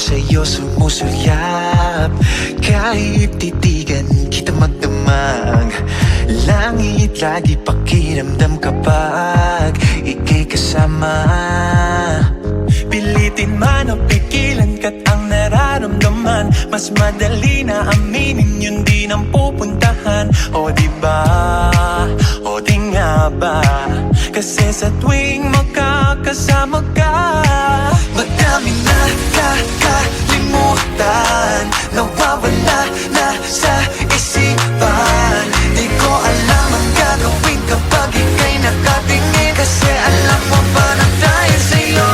sa'yo sumusulyap. Kahit titigan kita magdamag, langit lagi pakiramdam kapag ika'y kasama. Pilitin man o pigilan ka't ang nararamdaman, mas madali na aminin yun di nang pupuntahan. O diba, o di nga ba, kasi sa tuwing makakasama ka, madami na kakalimutan, nawawala na sa isipan. Di ko alam ang gagawin kapag ika'y nakatingin, kasi alam mo ba na dahil sa'yo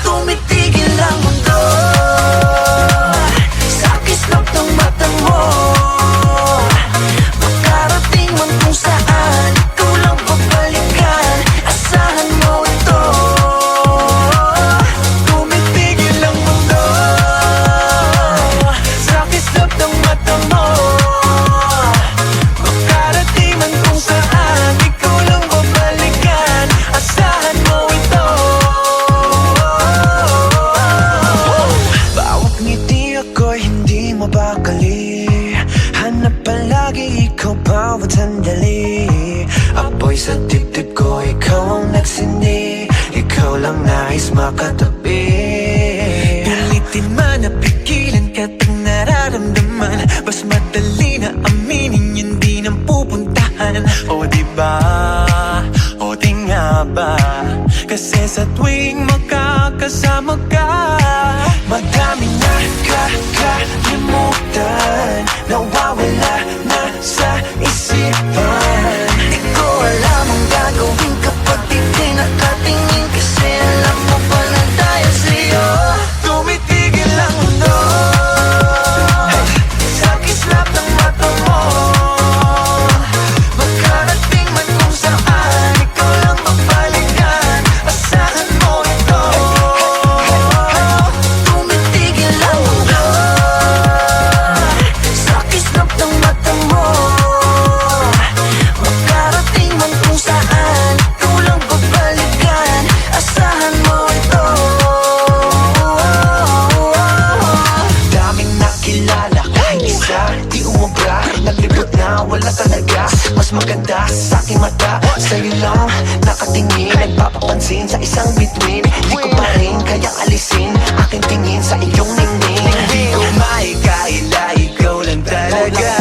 tumitigil ang mundo. Sa kislap ng mata mo, makarating man kung saan, ikaw lang babalikan, asahan mo ito. Tumitigil ang mundo. Sa kislap ng mata mo, makarating man kung saan, ikaw lang babalikan, asahan mo ito. Bawat ngiti ako'y hindi mabakali, hanap palagi ikaw bawat sandali. Apoy sa dibdib ko, ikaw ang nagsindi, ikaw lang nais makatabi. Pilitin man na pigilan ka't ang nararamdaman, mas madali na aminin yun di nang pupuntahan. O diba, o di nga ba, kasi sa tuwing makakasama ka, madami na kakalimutan, nawawala na sa isipan. Di ko alam ang gagawin kapag ika'y nakatingin, kasi alam mo ba na dahil sa'yo tumitigil ang mundo. Sa kislap ng mata mo, makarating man kung saan, ikaw lang babalikan, asahan mo ito. Tumitigil ang mundo. Sa kislap ng mata mo, makarating man kung saan, ikaw lang babalikan, asahan mo ito. Daming nakilala, kahit isa di umubra, naglibot na wala talaga. Mas maganda sa aking mata, sa'yo lang nakatingin, nagpapapansin sa isang bituin. Di ko pa rin kayang alisin aking tingin sa iyong ningning. Di ko maikaila, ikaw lang talaga.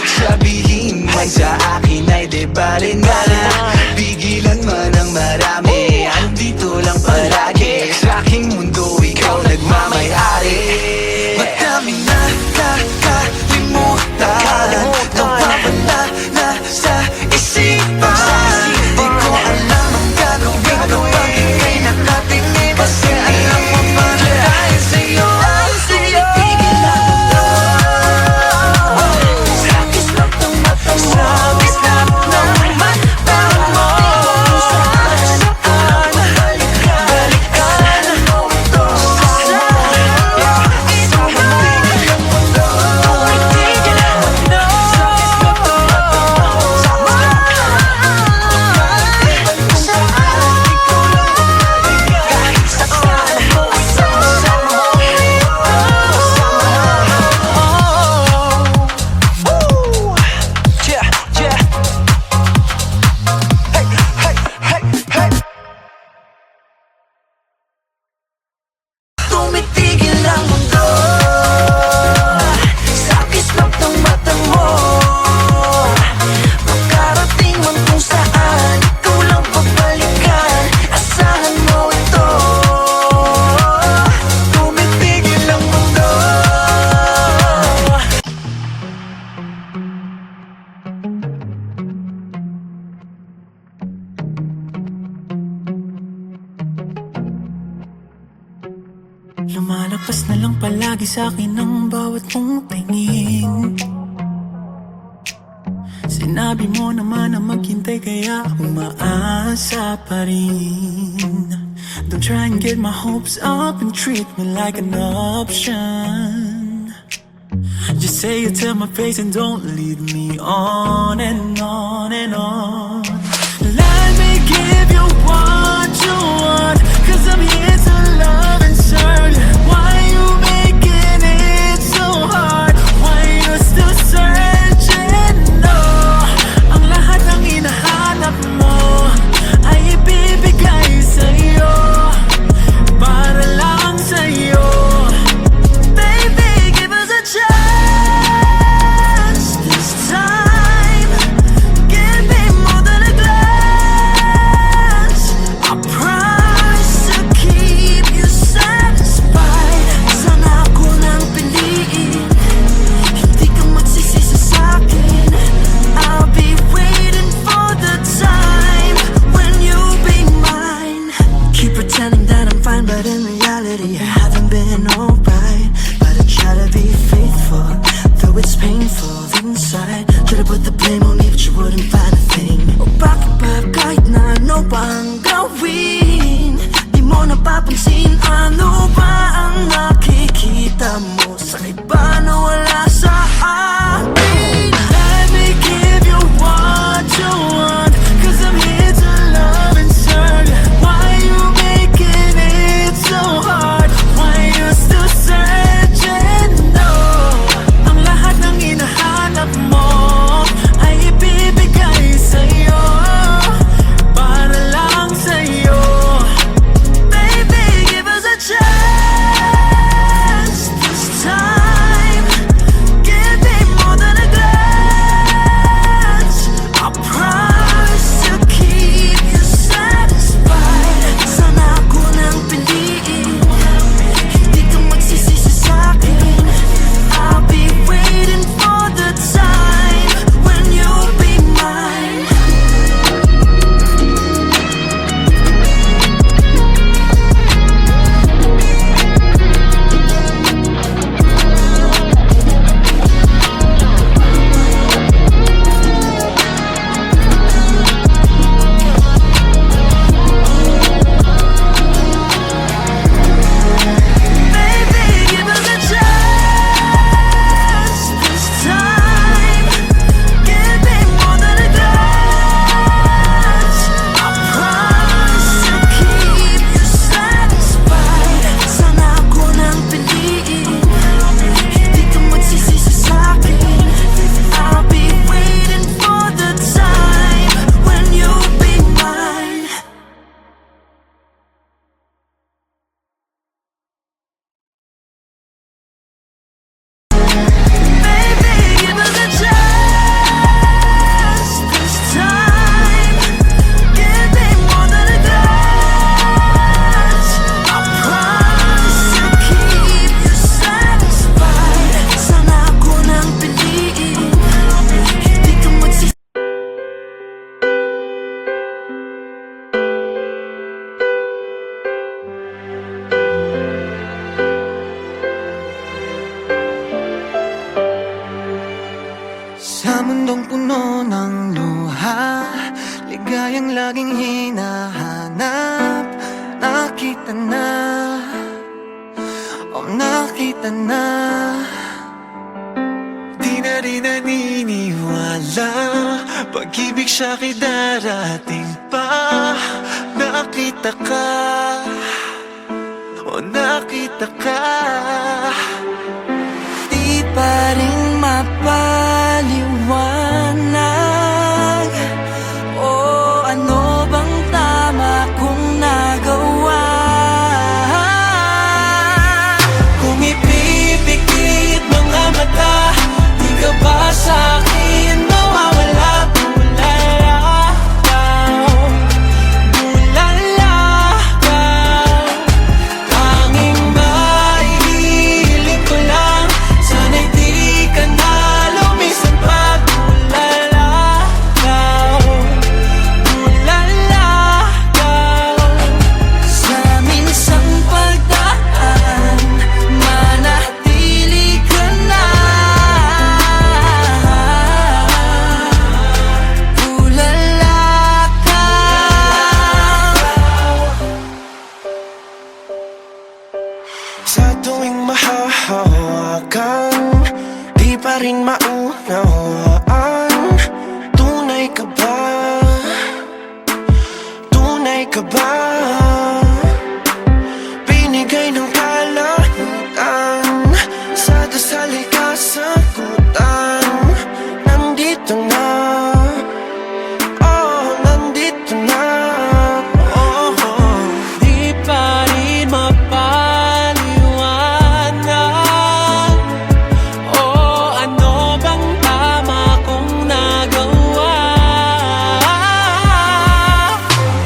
Sabihin man sa akin ay di bale na, pigilan man ang marami, andito lang palagi. Sa aking mundo ikaw nagmamayari. Madami na kakalimutan, nawawala na sa isipan. Di ko alam ang gagawin kapag ika'y nakatingin, kasi alam mo ba na dahil sa'yo tumitigil ang mundo. Sa kislap ng mata mo, sa kislap ng mata mo, saan balikan mo ito. Tumitigil ang mundo. Tumitigil ang mundo. Sa kislap ng mata mo, makarating man kung saan, ikaw lang babalikan, asahan mo ito. Yeah, yeah. Hey, hey, hey, hey. Tumitigil ang mundo. Sa kislap ng mata mo, makarating man kung saan, ikaw lang babalikan, asahan mo ito. Tumitigil ang mundo. Lumalagpas na lang palagi sa'kin ang bawat mong tingin. Sinabi mo naman na maghintay, kaya umaasa pa rin. Don't try and get my hopes up and treat me like an option. Just say it to my face and don't lead me on and on and on. Let me give you what you want, 'cause I'm here to love and serve. Why you make kita na. Di na rin naniniwala, pag-ibig siya'y darating pa. Nakita ka, o nakita ka. Di pa rin mapaliwanag, o ano bang tama kong nagawa. Kung ipipikit mga mata, di ka ba sa'kin mawawala? Bulalakaw, tanging maihiling ko lang, sana'y di ka na lumisan pa. Bulalakaw, sa minsang pagdaan, manatili ka na. Sa tuwing mahahawakan, di pa rin maunawaan. Tunay ka ba? Tunay ka ba? Binigay ng kalahutan, sa dasal ay kasagutan. Nandito na, oh, nandito na. Oh, di pa rin mapaliwanag, o ano bang tama kong nagawa.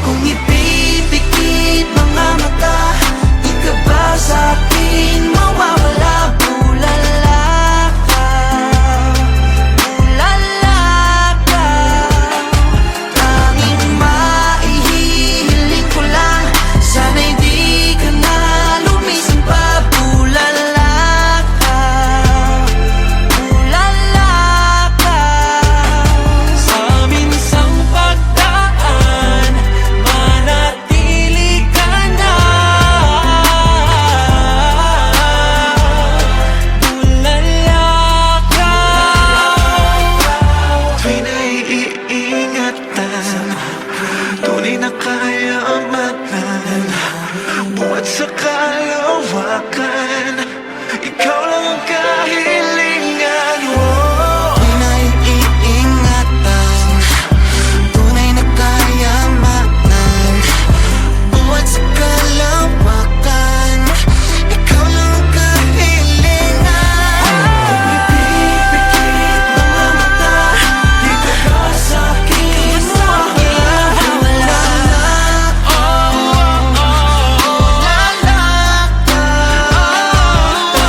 Kung ipipikit mga mata, di ka ba sa'kin mawawala? Bulalakaw, bulalakaw, tanging maihiling ko lang, sana'y di ka na lumisan pa. Bulalakaw, bulalakaw, sa minsang pagdaan, manatili ka na. Bulalakaw, tuwing naiingatan, tunay na kayamanan, buhat sa kalawakan, ikaw lang ang kahilingan. Tuwing naiingatan, tunay na kayamanan, buhat sa kalawakan, ikaw lang ang kahilingan. Kung ipipikit mga mata, di ka ba sa'kin mawawala?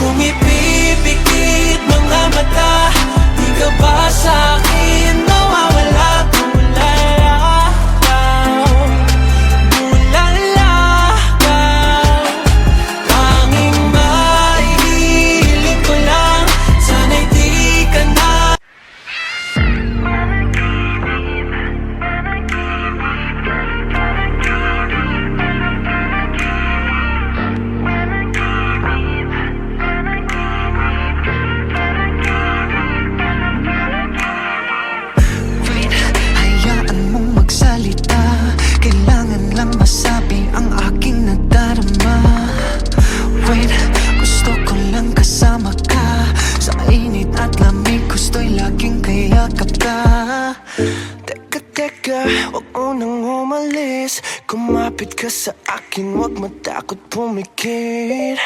Kung ipipikit mga mata, di ka ba sa'kin mawawala? Bulalakaw, bulalakaw, tanging maihiling ko lang, sana'y di ka na. Wait, hayaan mong magsalita, kailangan lang masabi ang aking nadarama. Wait, gusto ko lang kasama ka, sa init at lamig gusto'y laging kayakap ka. Teka, wag mo nang umalis, kumapit ka sa akin, wag matakot pumikit.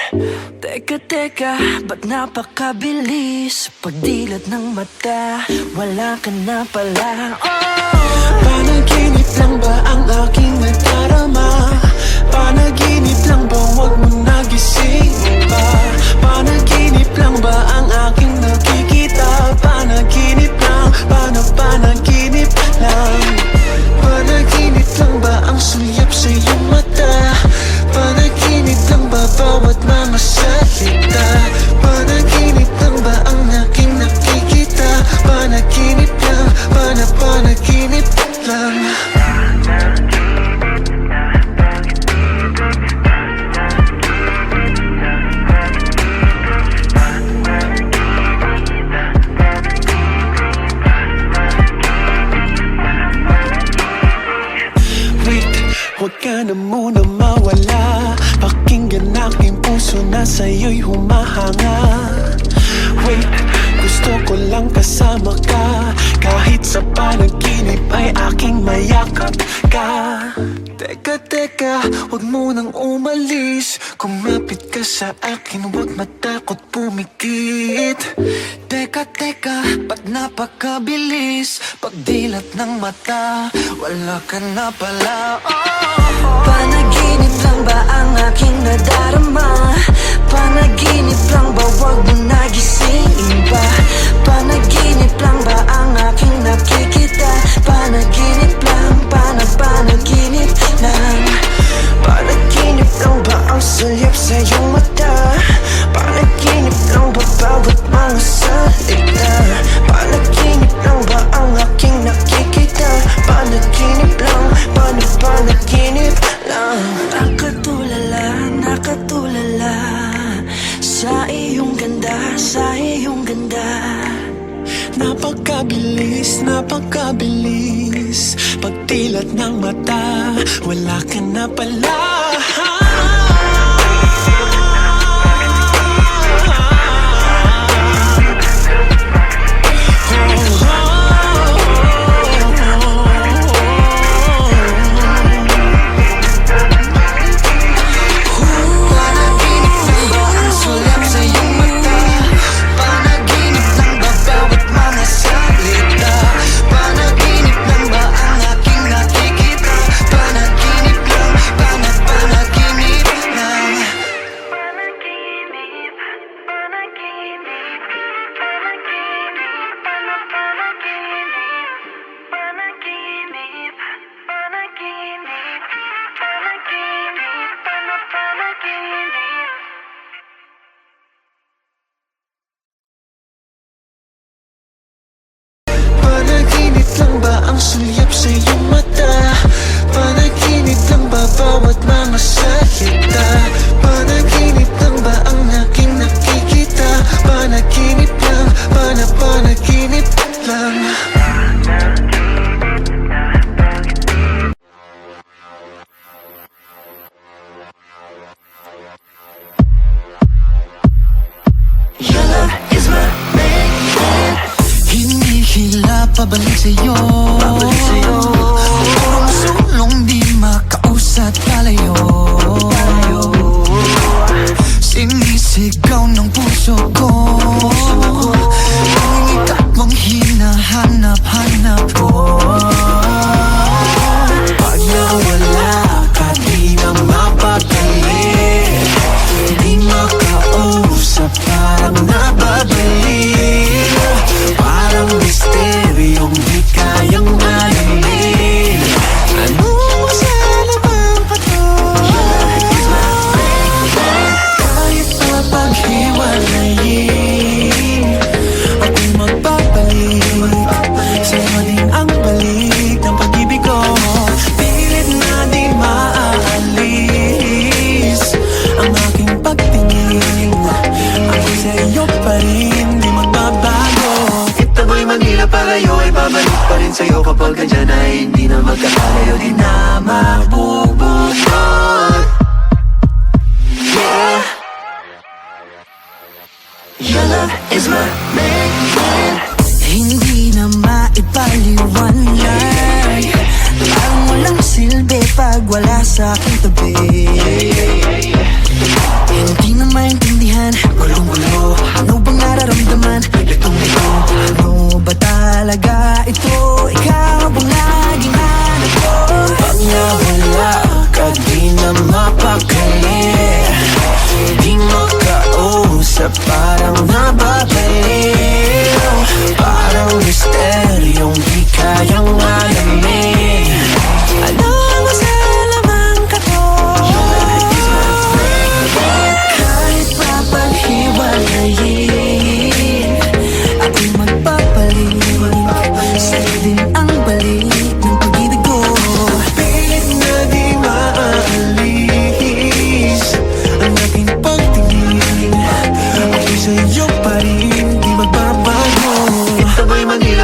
Teka, ba't napakabilis? Pagdilat ng mata, wala ka na pala. Panaginip lang ba ang aking nadarama? Panaginip lang ba ang aking nakikita? Panaginip lang, panaginip lang. Panaginip lang ba ang sulyap sa iyong mata? Panaginip lang ba bawat mga salita? Panaginip lang ba ang aking nakikita? Panaginip lang, panaginip lang. Huwag ka na muna mawala. Pakinggan aking puso na sa'yo'y humahanga. Wait, gusto ko lang kasama ka. Kahit sa panaginip ay aking mayakap ka. Teka, huwag mo nang umalis. Kumapit ka sa akin, huwag matakot pumikit. Teka, ba't napakabilis? Pagdilat ng mata, wala ka na pala. Panaginip lang ba ang aking nadarama? Panaginip lang ba, wag mo nagisingin pa? Panaginip lang ba ang aking nakikita? Panaginip lang, panaginip lang. Panaginip lang ba ang sulyap sa iyong mata? Panaginip lang ba bawat mga salita? Panaginip lang ba ang aking nakikita? Panaginip lang, panaginip lang. Nakatulala sa iyong ganda, sa iyong ganda. Napakabilis, pagdilat ng mata, wala ka na pala. Panaginip lang ba ang sulyap sa iyong mata? Panaginip lang ba bawat mga salita? Panaginip lang ba ang aking nakikita? Panaginip lang, panaginip lang. Your love is my main. Hinihila pabalik sa'yo, purong sulong di makausat palayo. Sinisigaw ng puso ko, ang ikap mong hinahanap-hanap ko. Pag nawala ka di na mapakali, di makausap parang nababalik. Parang misteryong di kayang malamin. Ano mo sana bang pato? Kahit na paghiwalayin, ako'y magbabalik. Sa'yo din ang balik ng pag-ibig ko. Pilit na di maaalis ang aking pagtingin. Ako'y sa'yo pa rin, di magbabago. Itaboy Manila, palayo ay babalik pa rin sa'yo. Kapag andyan ay hindi na magkakalayo, di na mabubukod. Yeah. Your love is my main. Hindi na maipaliwanag, parang walang silbi pag wala sa aking tabi. Hindi na maintindihan, gulong-gulo. Ano bang nararamdaman? Litong-lito. Ano ba talaga ito? Ikaw bang laging hanap ko? Pag nawala ka di na mapakali, di makausap parang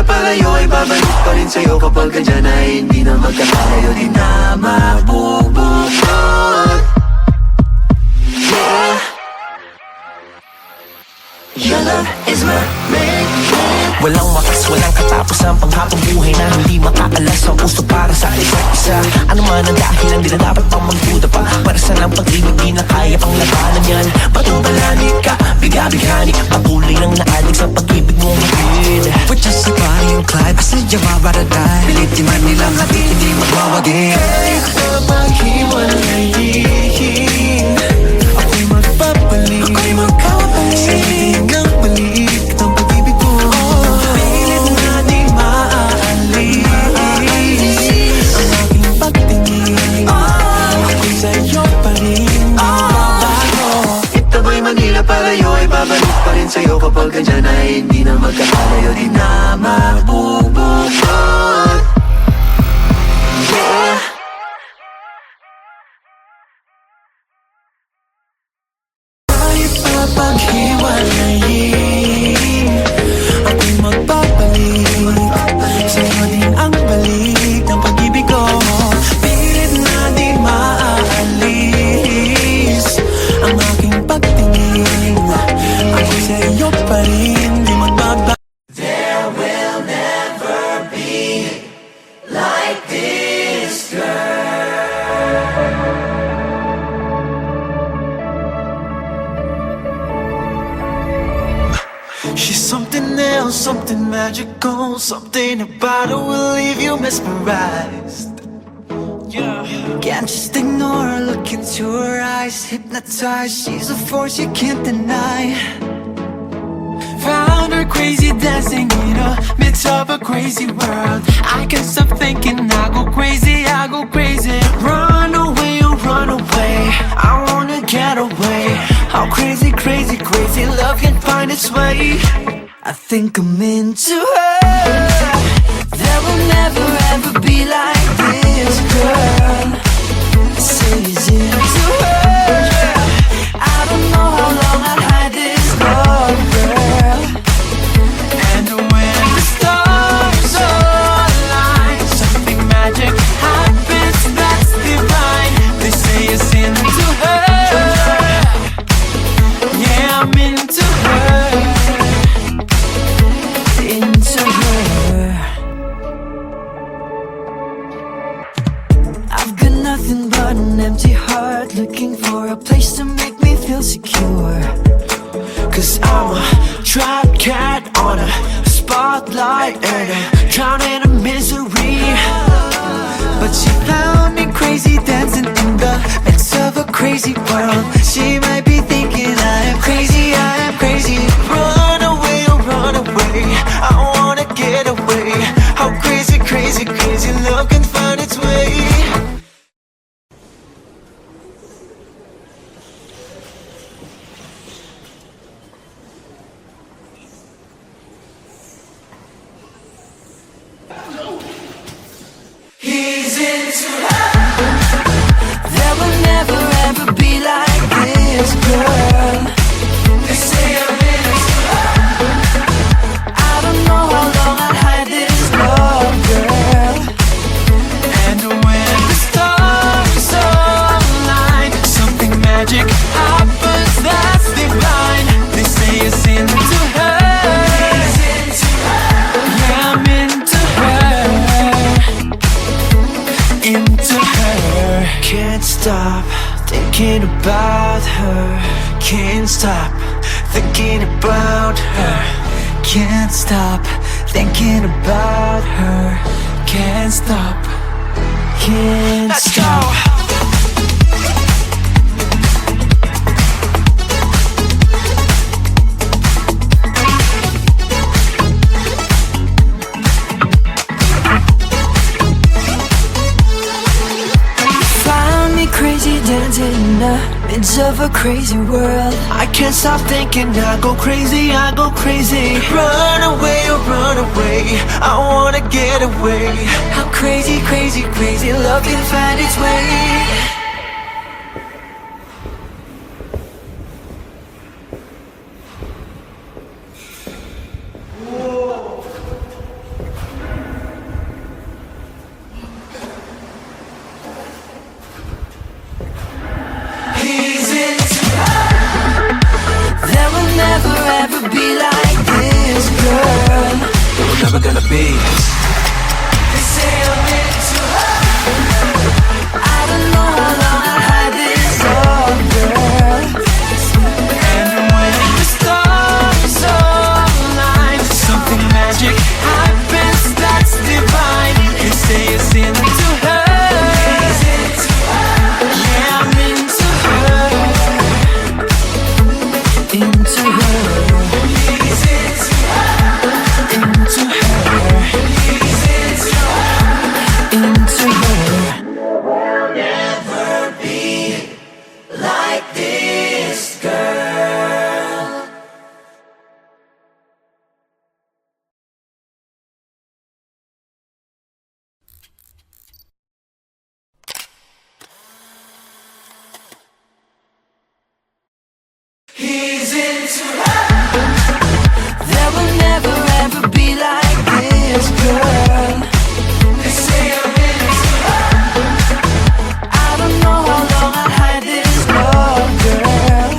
Manila palayo ay babalik pa rin sa'yo kapag andyan ay hindi na magkakalayo. Di na mabubukod. Yeah. Your love is my make-it. Walang wakas, walang katapos ang panghapong buhay na hindi makaalas ang puso para sa isa't isa. Ano man ang dahilan, di na dapat pang magduda pa. Para sa ng pag-ibig, di na kaya pang labanan yan. Patubalani ka, biga-bigani, patuloy ng naalig sa pag-ibig mong hatid. We're just like Bonnie and Clyde, basta yawa para die. Pilitin man nilang hati, hindi magwawagi. Kahit na maghiwalayin, Ako'y magpapalit, ako'y magpapalit sa ng balik ng pag-ibig ko. Pilit na di maaalis ang aking pagtingin. Ako'y sa'yo pa rin magbabago. ito ba'y Manila palayo ay babalik pa rin sa'yo kapag andyan ay hindi na magkakalayo. Di na mabubukod. Yeah. Kahit pa paghiwalayin, ako'y magpapalik sa'yo din ang balik ng pag-ibig ko. Pilit na di maaalis ang aking pagtingin. Ako'y sa'yo pa rin, di magbabago. She's something else, something magical. Something about her will leave you mesmerized. Yeah. Can't just ignore her, look into her eyes. Hypnotized, she's a force you can't deny. Found her crazy dancing in a midst of a crazy world. I can't stop thinking, I go crazy, I go crazy. Run away, oh run away, I wanna get away. How crazy, crazy, crazy love can find its way. I think I'm into her. There will never ever be like this girl. Say it's into her. I don't know how long I'll hide this love, girl. And when the stars align, something magic happens that's divine. They say it's into her. Yeah, I'm into her. Into her. I've got nothing but an empty heart, looking for a place to make me feel secure. Cause I'm a trapped cat on a spotlight and I'm drowning in misery. But she found me crazy, dancing in the midst of a crazy world. She might be thinking I am crazy, I am crazy. Run away, oh run away, I wanna get away. How crazy, crazy, crazy love can find its way. He's into her. There will never ever be like this girl. They say I'm into her. I don't know how long I'll hide this love, girl. And when the stars align, something magic happens that's divine. They say it's into her. Yeah, I'm into her. Into her. Can't stop thinking about her. Can't stop thinking about her. Can't stop thinking about her. Can't stop. Can't stop. Found me crazy dancing in the midst of a crazy world. I can't stop thinking, I go crazy, I go crazy. Run away, oh run away, I wanna get away. How crazy, crazy, crazy love can find its way. be. They say I'm into her. I don't know how long I'll hide this all, girl. And when the stars align, something magic happens that's divine. They say it's into her. Yeah, I'm into her. Into her. Into her. Into her. We'll never be like this, girl. He's into her. There will never ever be like this, girl. They say I'm into her. I don't know how long I'll hide this love, girl.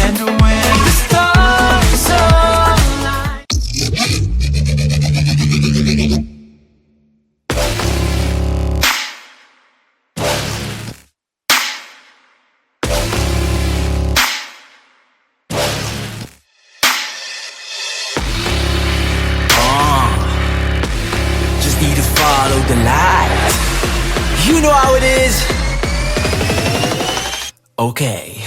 And when the stars align. Just need to follow the light. You know how it is. Okay.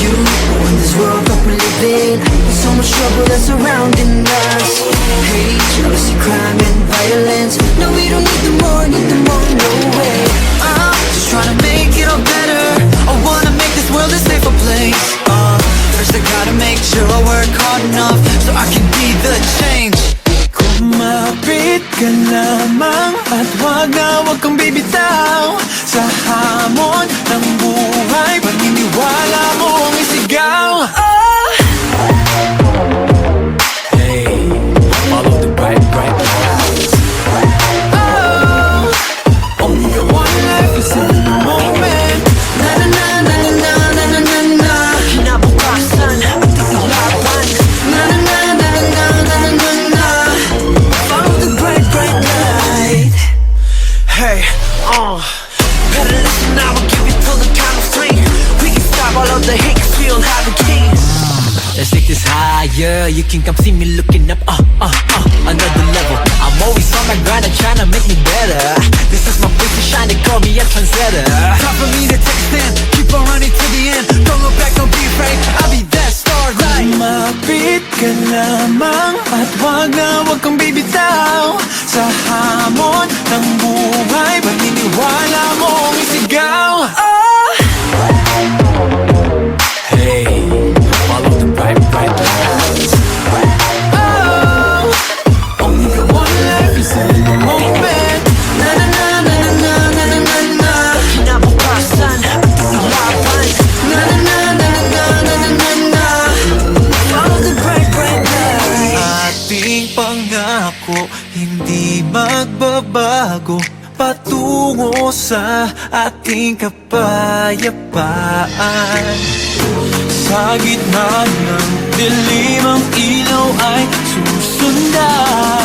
You in this world that we live in, so much trouble that's surrounding us. Hate, jealousy, crime and violence. No, we don't need them more, no way. I'm just trying to make it all better. I wanna make this world a safer place. First I gotta make sure I work hard enough so I can be the change. Kumapit ka lamang at wag kang bibitaw sa hamon ng buhay. Paniniwala mong isigaw. Hey, follow the bright lights. Only got one life, is in the moment. Na na na na na na na na na. Kinabukasan at laban. Na na na na na na na na na. Follow the bright light. Hey, Better listen now, I'll give you till the count of three. We can stop all of the hate, 'cause we don't have the keys. let's take this higher. You can come see me looking up, another level. I'm always on my grind and trying to make me better. This is my place to shine, they call me a trendsetter. Time for me to take a stand, keep on running to the end. Don't look back, don't be afraid, I'll be that starlight. Kumapit ka lamang at wag kang bibitaw sa hamon ng buhay. Paniniwala mong isigaw. Hey, follow the bright lights. Only got one life, is in the moment. Na na na na na na na na na. Kinabukasan at laban. Na na na na na na na na na. Follow the bright light. Ating pangako, hindi magbabago. Patungo sa ating kapayapaan. Sa gitna ng dilim ang ilaw ay susundan.